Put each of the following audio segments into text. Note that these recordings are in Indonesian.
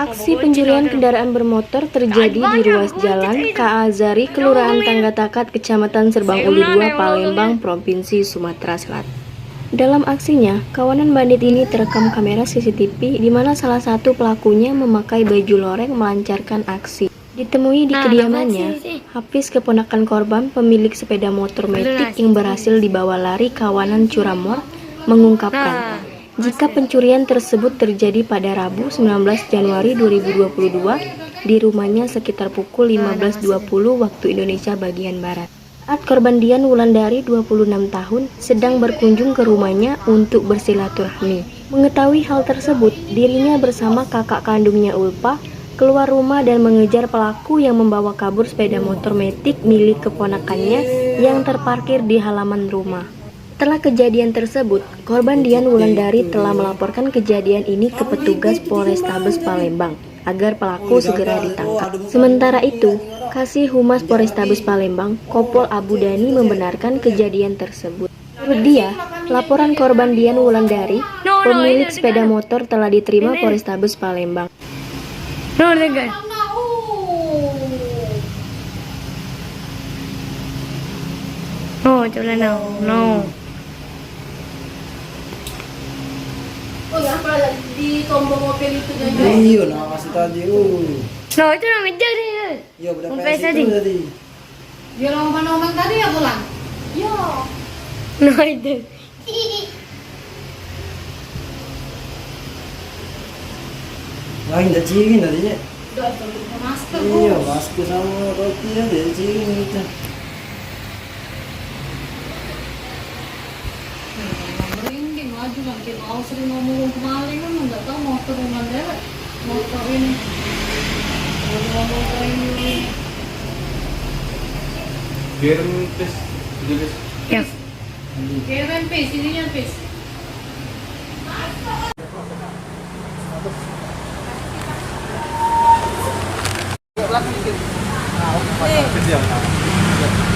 Aksi pencurian kendaraan bermotor terjadi di ruas jalan K.A. Azari, Kelurahan Tangga Takat, Kecamatan Serbang Ulu 2, Palembang, Provinsi Sumatera Selatan. Dalam aksinya, kawanan bandit ini terekam kamera CCTV di mana salah satu pelakunya memakai baju loreng melancarkan aksi. Ditemui di kediamannya, Hafiz, keponakan korban, pemilik sepeda motor metik yang berhasil dibawa lari kawanan curanmor, mengungkapkan jika pencurian tersebut terjadi pada Rabu 19 Januari 2022 di rumahnya sekitar pukul 15.20 waktu Indonesia bagian Barat. Saat korban Dian Wulandari 26 tahun sedang berkunjung ke rumahnya untuk bersilaturahmi. Mengetahui hal tersebut, dirinya bersama kakak kandungnya Ulpa keluar rumah dan mengejar pelaku yang membawa kabur sepeda motor metik milik keponakannya yang terparkir di halaman rumah. Setelah kejadian tersebut, korban Dian Wulandari telah melaporkan kejadian ini ke petugas Polrestabes Palembang agar pelaku segera ditangkap. Sementara itu, Kasih Humas Polrestabes Palembang, Kompol Abu Dhani, membenarkan kejadian tersebut. Menurut dia, laporan korban Dian Wulandari, pemilik sepeda motor, telah diterima Polrestabes Palembang. Oh ya, apa di tombol mobil itu aja? Iya, nah masih tadi. No, itu yang ngejar dia. Iya, udah Mau PS tadi. itu tadi. Dia lomba-lomba tadi ya pulang? Iya. No, itu. Wah, indah cingin tadinya. Udah pakai masker. Iya, masker sama roti ya, dia cingin itu. Merinding lagi makin mau sering ngomong kemarin kan nggak tahu motor dengan dewek motor ini. Ngomong kayak ini. Biar pes, jelas. Ya. Keren pis, ininya pis.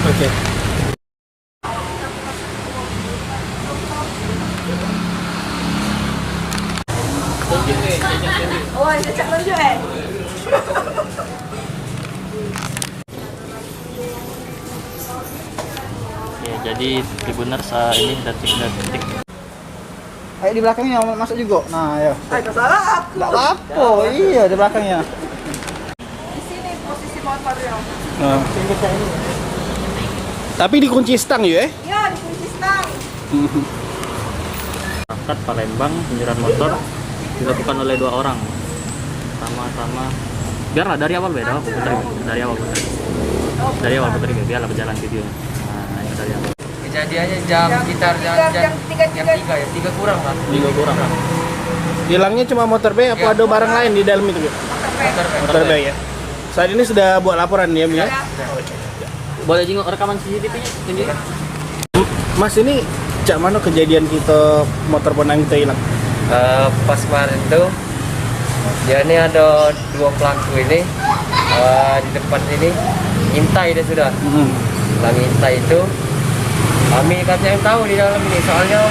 Oke. Oh, cecak tunjuk Ya, jadi Tribuners ini detik-detik. Ayo di belakangnya mau masuk juga. Nah, ayo. Ayo salah aku. Enggak apa-apa. Iya, di belakangnya. Di sini posisi motornya. Nah. Tapi dikunci stang ya? Ya, dikunci stang. Takat Palembang, pencurian motor dilakukan oleh 2 orang. Sama-sama. Biarlah dari awal beda, Putri. Dari awal Putri. Dari awal Putri, biarlah berjalan videonya. Nah, ini dari awal. Kejadiannya jam sekitar jam 3 ya, 3 kurang lah. 3 kurang. Hilangnya cuma motor B apa Ya. ada barang lain di dalam itu? Motor B ya. Saat ini sudah buat laporan ya, Mi, ya? Boleh jenguk rekaman CCTV-nya? Tunjukkan. Mas, ini cak mana kejadian kita motor Ponang kita hilang? Pas kemarin tuh ya ini ada 2 pelaku ini di depan sini ngintai dia sudah. Setelah ngintai itu kami katanya yang tahu di dalam ini soalnya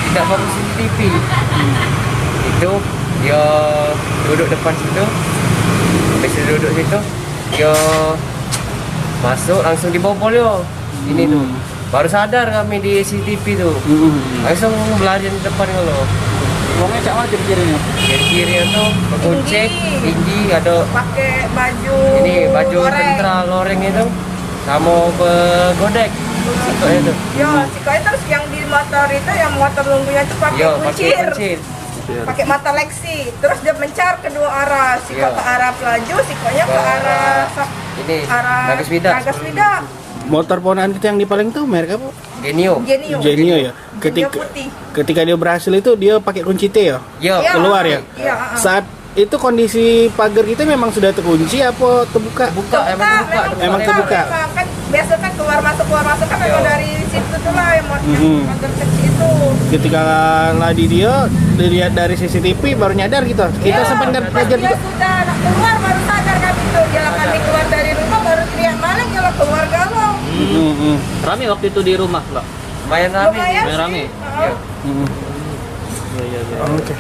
tidak fokus CCTV. Itu dia duduk depan situ, habis dia duduk situ dia masuk langsung dibobol yo. Ini tuh baru sadar kami di CCTV tuh. Langsung berlarian di depan kalau. Uangnya cak mana kiri-kirinya? Kiri-kirinya tuh kucek, tinggi, ada Pakai baju. ini baju tentara loreng itu sama begodek. Sikoknya tuh. Yo, sikoknya terus yang di motor itu yang motor nunggunya itu pakai Yo, pakai kuncir. kuncir. Pakai mata Lexi. Terus dia mencar kedua arah. Sikok Iya. ke arah pelaju, sikoknya ke arah Ini arah Nagas Wida. Nagas Wida. Motor Ponaan kita yang di Palembang tuh merek apa? Genio. Genio. Genio ya. Genio putih. Ketika dia berhasil itu dia pakai kunci T ya? Yo, Iya. Keluar ya? Iya. Saat itu kondisi pagar kita memang sudah terkunci apa terbuka? buka emang buka. Emang terbuka. Memang kan biasa kan keluar masuk kan memang Iya. dari situ tuh lah yang motor kecil itu. Ketika lagi dia dilihat dari CCTV baru nyadar kita. Kita Iya, sempat pas belajar dia juga. sudah nak keluar baru sadar kami tuh. Jalan kami keluar dari rumah baru teriak maling kalau keluar galau. Rame waktu itu di rumah, Mbak. Lumayan rame. Lumayan Rame. sih. Iya. Iya. Oke.